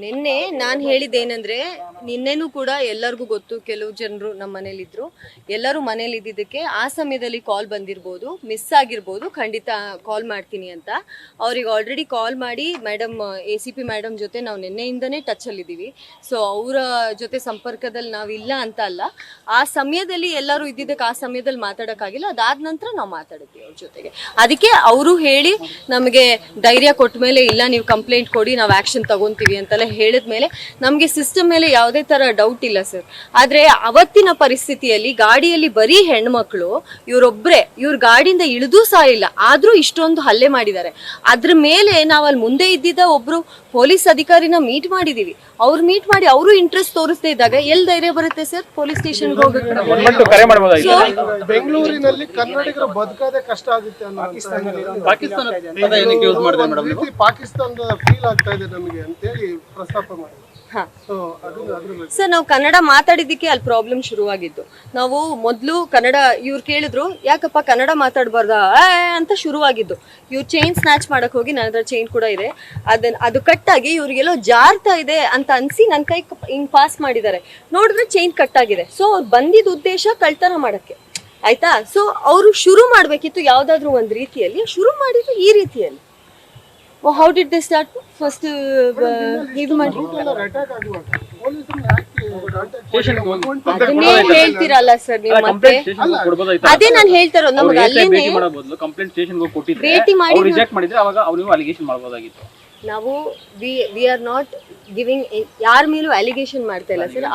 ನಿನ್ನೆ ನಾನು ಹೇಳಿದ್ದೇನೆಂದ್ರೆ ನಿನ್ನೆನೂ ಕೂಡ ಎಲ್ಲರಿಗೂ ಗೊತ್ತು, ಕೆಲವು ಜನರು ನಮ್ಮ ಮನೇಲಿದ್ರು, ಎಲ್ಲರೂ ಮನೇಲಿ ಇದ್ದಿದ್ದಕ್ಕೆ ಆ ಸಮಯದಲ್ಲಿ ಕಾಲ್ ಬಂದಿರ್ಬೋದು, ಮಿಸ್ ಆಗಿರ್ಬೋದು, ಖಂಡಿತ ಕಾಲ್ ಮಾಡ್ತೀನಿ ಅಂತ ಅವ್ರಿಗೆ ಆಲ್ರೆಡಿ ಕಾಲ್ ಮಾಡಿ ಮೇಡಮ್ ACP ಮೇಡಮ್ ಜೊತೆ ನಾವು ನಿನ್ನೆಯಿಂದನೇ ಟಚಲ್ಲಿದ್ದೀವಿ. ಸೊ ಅವರ ಜೊತೆ ಸಂಪರ್ಕದಲ್ಲಿ ನಾವಿಲ್ಲ ಅಂತ ಅಲ್ಲ, ಆ ಸಮಯದಲ್ಲಿ ಎಲ್ಲರೂ ಇದ್ದಿದ್ದಕ್ಕೆ ಆ ಸಮಯದಲ್ಲಿ ಮಾತಾಡೋಕ್ಕಾಗಿಲ್ಲ, ಅದಾದ ನಂತರ ನಾವು ಮಾತಾಡಿದ್ವಿ ಅವ್ರ ಜೊತೆಗೆ. ಅದಕ್ಕೆ ಅವರು ಹೇಳಿ ನಮಗೆ ಧೈರ್ಯ ಕೊಟ್ಟ ಮೇಲೆ ಇಲ್ಲ ನೀವು ಕಂಪ್ಲೇಂಟ್ ಕೊಡಿ ನಾವು ಆ್ಯಕ್ಷನ್ ತಗೊತೀವಿ ಅಂತೆಲ್ಲ ಹೇಳಿದ್ಮೇಲೆ ನಮಗೆ ಸಿಸ್ಟಮ್ ಮೇಲೆ ಯಾವುದೇ ತರ ಡೌಟ್ ಇಲ್ಲ ಸರ್. ಆದ್ರೆ ಅವತ್ತಿನ ಪರಿಸ್ಥಿತಿಯಲ್ಲಿ ಗಾಡಿಯಲ್ಲಿ ಬರೀ ಹೆಣ್ಮಕ್ಳು, ಇವ್ರ ಗಾಡಿಯಿಂದ ಇಳಿದು ಸಹ ಇಲ್ಲ, ಆದ್ರೂ ಇಷ್ಟೊಂದು ಹಲ್ಲೆ ಮಾಡಿದ್ದಾರೆ. ಅದ್ರ ಮೇಲೆ ನಾವು ಅಲ್ಲಿ ಮುಂದೆ ಇದ್ದಿದ್ದ ಒಬ್ರು ಪೊಲೀಸ್ ಅಧಿಕಾರಿನ ಮೀಟ್ ಮಾಡಿದೀವಿ. ಅವ್ರು ಮೀಟ್ ಮಾಡಿ ಅವರು ಇಂಟ್ರೆಸ್ಟ್ ತೋರಿಸ್ತಾ ಇದ್ದಾಗ ಎಲ್ಲಿ ಧೈರ್ಯ ಬರುತ್ತೆ ಸರ್ ಪೊಲೀಸ್ ಸ್ಟೇಷನ್ಗೆ ಹೋಗಕ್ಕೆ? ಬೆಂಗಳೂರಿನಲ್ಲಿ ಕನ್ನಡಿಗರು ಬದುಕೋದೇ ಕಷ್ಟ ಆಗುತ್ತೆ ಅನ್ನೋ ಪಾಕಿಸ್ತಾನದ ಫೀಲ್ ಆಗ್ತಾ ಇದೆ ನಮಗೆ ಅಂತೇಳಿ ಪ್ರಸ್ತಾಪ ಮಾಡಿ. ಸರ್ ನಾವು ಕನ್ನಡ ಮಾತಾಡಿದ್ದಕ್ಕೆ ಅಲ್ಲಿ ಪ್ರಾಬ್ಲಮ್ ಶುರುವಾಗಿದ್ದು. ನಾವು ಮೊದಲು ಕನ್ನಡ ಇವ್ರು ಕೇಳಿದ್ರು ಯಾಕಪ್ಪ ಕನ್ನಡ ಮಾತಾಡಬಾರ್ದ ಅಂತ ಶುರುವಾಗಿದ್ದು. ಇವ್ರು ಚೈನ್ ಸ್ನ್ಯಾಚ್ ಮಾಡಕ್ ಹೋಗಿ ನನ್ನ ಹತ್ರ ಚೈನ್ ಕೂಡ ಇದೆ, ಅದು ಕಟ್ಟಾಗಿ ಇವ್ರಿಗೆಲ್ಲೋ ಜಾರ್ತಾ ಇದೆ ಅಂತ ಅನ್ಸಿ ನನ್ನ ಕೈ ಹಿಂಗ್ ಪಾಸ್ ಮಾಡಿದ್ದಾರೆ. ನೋಡಿದ್ರೆ ಚೈನ್ ಕಟ್ಟಾಗಿದೆ. ಸೊ ಅವ್ರು ಬಂದಿದ್ದ ಉದ್ದೇಶ ಕಳ್ತನ ಮಾಡಕ್ಕೆ, ಆಯ್ತಾ? ಸೊ ಅವರು ಶುರು ಮಾಡ್ಬೇಕಿತ್ತು ಯಾವ್ದಾದ್ರು ಒಂದ್ ರೀತಿಯಲ್ಲಿ, ಶುರು ಮಾಡಿದ್ರು ಈ ರೀತಿಯಲ್ಲಿ. How did they start? First ಇದು ಮಾಡಿ ಅದನ್ನೇ ಹೇಳ್ತೀರಲ್ಲ ಸರ್ ನೀವು ಮತ್ತೆ. ಅದೇ ನಾನು ಹೇಳ್ತಾ ಇರೋದು, ನಮ್ಗೆ ಅಲ್ಲೇನೆ ಭೇಟಿ ಮಾಡಿ ನಾವು ವಿ ಆರ್ ನಾಟ್ ಗಿವಿಂಗ್ ಯಾರ ಮೇಲೂ ಅಲಿಗೇಷನ್ ಮಾಡ್ತಾ ಇಲ್ಲ ಸರ್.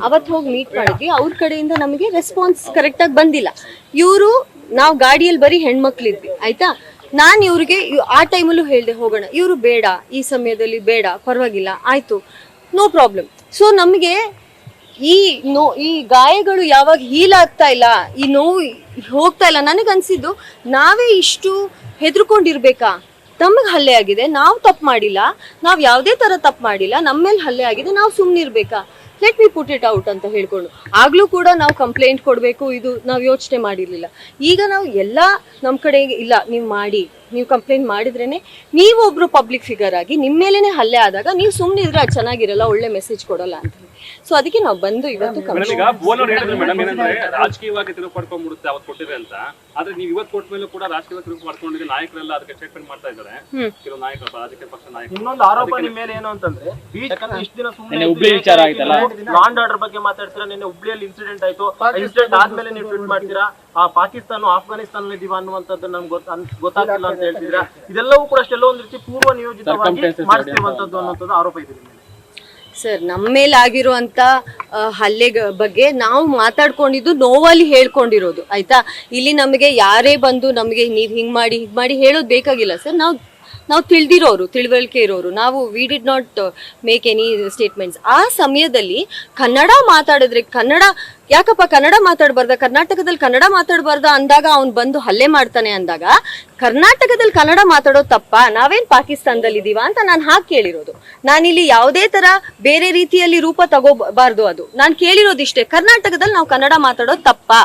ಅವತ್ತು ಹೋಗಿ ಮೀಟ್ ಮಾಡಿದ್ವಿ, ಅವ್ರ ಕಡೆಯಿಂದ ನಮಗೆ ರೆಸ್ಪಾನ್ಸ್ ಕರೆಕ್ಟ್ ಆಗಿ ಬಂದಿಲ್ಲ. ನಾವು ಗಾಡಿಯಲ್ಲಿ ಬರೀ ಹೆಣ್ಮಕ್ಳಿದ್ವಿ, ಆಯ್ತಾ? ನಾನು ಇವ್ರಿಗೆ ಆ ಟೈಮಲ್ಲೂ ಹೇಳ್ದೆ ಹೋಗೋಣ, ಇವರು ಬೇಡ, ಈ ಸಮಯದಲ್ಲಿ ಬೇಡ, ಪರವಾಗಿಲ್ಲ, ಆಯ್ತು, ನೋ ಪ್ರಾಬ್ಲಮ್. ಸೊ ನಮಗೆ ಈ ಗಾಯಗಳು ಯಾವಾಗ ಹೀಲ್ ಆಗ್ತಾ ಇಲ್ಲ, ಈ ನೋವು ಹೋಗ್ತಾ ಇಲ್ಲ, ನನಗನ್ಸಿದ್ದು ನಾವೇ ಇಷ್ಟು ಹೆದರ್ಕೊಂಡಿರ್ಬೇಕಾ? ನಮಗೆ ಹಲ್ಲೆ ಆಗಿದೆ, ನಾವು ತಪ್ಪು ಮಾಡಿಲ್ಲ, ನಾವು ಯಾವುದೇ ತರ ತಪ್ಪು ಮಾಡಿಲ್ಲ, ನಮ್ಮ ಮೇಲೆ ಹಲ್ಲೆ ಆಗಿದೆ, ನಾವು ಸುಮ್ಮನಿರ್ಬೇಕಾ? Let me put it out ಅಂತ ಹೇಳ್ಕೊಂಡು ಆಗ್ಲೂ ಕೂಡ ನಾವು ಕಂಪ್ಲೇಂಟ್ ಕೊಡಬೇಕು, ಇದು ನಾವು ಯೋಚನೆ ಮಾಡಿರ್ಲಿಲ್ಲ. ಈಗ ನಾವು ಎಲ್ಲ ನಮ್ಮ ಕಡೆ ಇಲ್ಲ, ನೀವು ಕಂಪ್ಲೇಂಟ್ ಮಾಡಿದ್ರೇನೆ ನೀವು ಒಬ್ರು ಪಬ್ಲಿಕ್ ಫಿಗರ್ ಆಗಿ ನಿಮ್ಮ ಮೇಲೇನೆ ಹಲ್ಲೆ ಆದಾಗ ನೀವು ಸುಮ್ಮನಿದ್ರೆ ಅದು ಚೆನ್ನಾಗಿರಲ್ಲ, ಒಳ್ಳೆ ಮೆಸೇಜ್ ಕೊಡಲ್ಲ ಅಂತ. ಸೊ ಅದಕ್ಕೆ ನಾವು ಬಂದು ಇವತ್ತು ರಾಜಕೀಯವಾಗಿ ತಿರುಗಿ ಪಡ್ಕೊಂಡ್ಬಿಡುತ್ತೆ ಅವತ್ತು ಕೊಟ್ಟಿದೆ ಅಂತ. ಆದ್ರೆ ನೀವು ಇವತ್ತು ಕೊಟ್ಟ ಮೇಲೂ ಕೂಡ ರಾಜಕೀಯವಾಗಿ ತಿರುಗಿ ಪಡ್ಕೊಂಡಿದ್ರೆ ನಾಯಕರೆಲ್ಲ ಅದಕ್ಕೆ ಸ್ಟೇಟ್ಮೆಂಟ್ ಮಾಡ್ತಾ ಇದ್ದಾರೆ. ಕೆಲವು ನಾಯಕರು, ರಾಜಕೀಯ ಪಕ್ಷ ನಾಯಕರು. ಇನ್ನೊಂದು ಆರೋಪ ನಿಮ್ಮ ಮೇಲೆ ಏನು ಅಂತಂದ್ರೆ, ಇಷ್ಟು ದಿನ ಸುಮ್ಮನೆ ಹುಬ್ಳಿ ವಿಚಾರ ಆಯ್ತಲ್ಲ, ಲಾಂಡ್ ಆರ್ಡರ್ ಬಗ್ಗೆ ಮಾತಾಡ್ತೀರಾ. ನಿನ್ನೆ ಹುಬ್ಳಿಯಲ್ಲಿ ಇನ್ಸಿಡೆಂಟ್ ಆಯ್ತು, ಇನ್ಸಿಡೆಂಟ್ ಆದ್ಮೇಲೆ ನೀವು ಟ್ವೀಟ್ ಮಾಡ್ತೀರಾ ಪಾಕಿಸ್ತಾನ ಆಫ್ಘಾನಿಸ್ತಾನ ಇದೀವ ಅನ್ನುವಂಥದ್ದು ನಮ್ಗೆ ಗೊತ್ತಾಗ್ತಿಲ್ಲ ಅಂತ ಹೇಳ್ತಿದ್ದೀರಾ. ಇದೆಲ್ಲವೂ ಕೂಡ ಅಷ್ಟೆಲ್ಲ ಒಂದ್ ರೀತಿ ಪೂರ್ವ ನಿಯೋಜಿತವಾಗಿ ಮಾಡ್ತಿರುವಂತದ್ದು ಅನ್ನೋಂಥದ್ದು ಆರೋಪ ಇದೆ ಸರ್. ನಮ್ಮ ಮೇಲೆ ಆಗಿರುವಂತ ಹಲ್ಲೆ ಬಗ್ಗೆ ನಾವು ಮಾತಾಡ್ಕೊಂಡಿದ್ದು, ನೋವಲ್ಲಿ ಹೇಳ್ಕೊಂಡಿರೋದು, ಆಯ್ತಾ? ಇಲ್ಲಿ ನಮಗೆ ಯಾರೇ ಬಂದು ನಮಗೆ ನೀವ್ ಹಿಂಗ್ ಮಾಡಿ ಹೇಳೋದು ಬೇಕಾಗಿಲ್ಲ ಸರ್. ನಾವು ತಿಳಿದಿರೋರು, ತಿಳುವಳಿಕೆ ಇರೋರು, ನಾವು we did not make any statements. ಆ ಸಮಯದಲ್ಲಿ ಕನ್ನಡ ಮಾತಾಡಿದ್ರೆ ಯಾಕಪ್ಪ ಕನ್ನಡ ಮಾತಾಡಬಾರ್ದ, ಕರ್ನಾಟಕದಲ್ಲಿ ಕನ್ನಡ ಮಾತಾಡಬಾರ್ದ ಅಂದಾಗ ಅವ್ನು ಬಂದು ಹಲ್ಲೆ ಮಾಡ್ತಾನೆ ಅಂದಾಗ, ಕರ್ನಾಟಕದಲ್ಲಿ ಕನ್ನಡ ಮಾತಾಡೋದು ತಪ್ಪಾ? ನಾವೇನ್ ಪಾಕಿಸ್ತಾನದಲ್ಲಿ ಇದೀವ ಅಂತ ನಾನು ಹಾಗೆ ಕೇಳಿರೋದು. ನಾನಿಲ್ಲಿ ಯಾವುದೇ ತರ ಬೇರೆ ರೀತಿಯಲ್ಲಿ ರೂಪ ತಗೋಬಾರ್ದು. ಅದು ನಾನು ಕೇಳಿರೋದಿಷ್ಟೇ, ಕರ್ನಾಟಕದಲ್ಲಿ ನಾವು ಕನ್ನಡ ಮಾತಾಡೋದು ತಪ್ಪಾ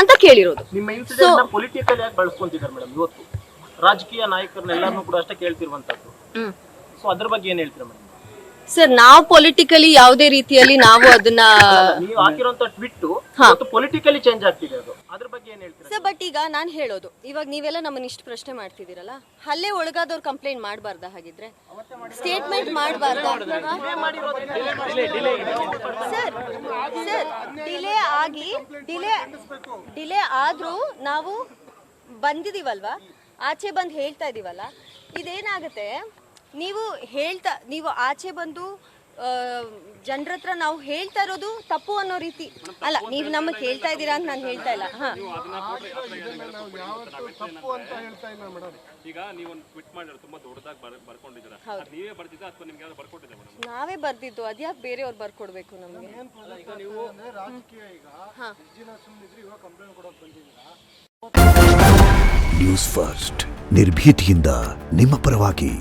ಅಂತ ಕೇಳಿರೋದು. ಪೊಲಿಟಿಕಲ್ ಆಗಿ ಬಳಸ್ಕೊಂತಿದ್ದಾರೆ ಮೇಡಮ್ ಇವತ್ತು ರಾಜಕೀಯ ನಾಯಕರನ್ನೆಲ್ಲರೂ ಕೂಡ ಅಷ್ಟೇ ಕೇಳ್ತಿರುವಂತದ್ದು. ಸೊ ಅದ್ರ ಬಗ್ಗೆ ಏನ್ ಹೇಳ್ತೀರಾ ಮೇಡಮ್? ಸರ್ ನಾವು ಪೊಲಿಟಿಕಲಿ ಯಾವುದೇ ರೀತಿಯಲ್ಲಿ ನಾವು ಅದನ್ನ ನೀವು ಹಾಕಿರುವಂತ ಟ್ವೀಟ್ ಪೊಲಿಟಿಕಲಿ ಚೇಂಜ್ ಆಗ್ತಿದೆ, ಅದು ಅದ್ರ ಬಗ್ಗೆ ಏನ್ ಹೇಳ್ತೀರಾ ಸರ್? ಬಟ್ ಈಗ ನಾನು ಹೇಳೋದು, ಇವಾಗ ನೀವೆಲ್ಲ ನಮ್ಮನ್ನ ಇಷ್ಟು ಪ್ರಶ್ನೆ ಮಾಡ್ತಿದ್ದೀರಲ್ಲ, ಹಲ್ಲೆ ಒಳಗಾದವ್ರು ಕಂಪ್ಲೇಂಟ್ ಮಾಡಬಾರ್ದಾ? ಹಾಗಿದ್ರೆ ಸ್ಟೇಟ್ಮೆಂಟ್ ಮಾಡಬಾರ್ದಾ? ಸರ್ ಡಿಲೇ ಆದ್ರೂ ನಾವು ಬಂದಿದೀವಲ್ವಾ, ಆಚೆ ಬಂದು ಹೇಳ್ತಾ ಇದೀವಲ್ಲ, ಇದೇನಾಗುತ್ತೆ? ನೀವು ಆಚೆ ಬಂದು ಜನರ ಹತ್ರ ನಾವು ಹೇಳ್ತಾ ಇರೋದು ತಪ್ಪು ಅನ್ನೋ ರೀತಿ ಅಲ್ಲ. ನೀವು ನಮಗೆ ಹೇಳ್ತಾ ಇದ್ದೀರಾ ಅಂತ ನಾನು ಹೇಳ್ತಾ ಇಲ್ಲ. ನಾವೇ ಬರ್ದಿದ್ದು, ಅದ್ಯಾಕೆ ಬೇರೆಯವ್ರು ಬರ್ಕೊಡ್ಬೇಕು ನಮ್ಗೆ? ನ್ಯೂಸ್ ಫಸ್ಟ್ ನಿರ್ಭೀತಿಯಿಂದ ನಿಮ್ಮ ಪರವಾಗಿ.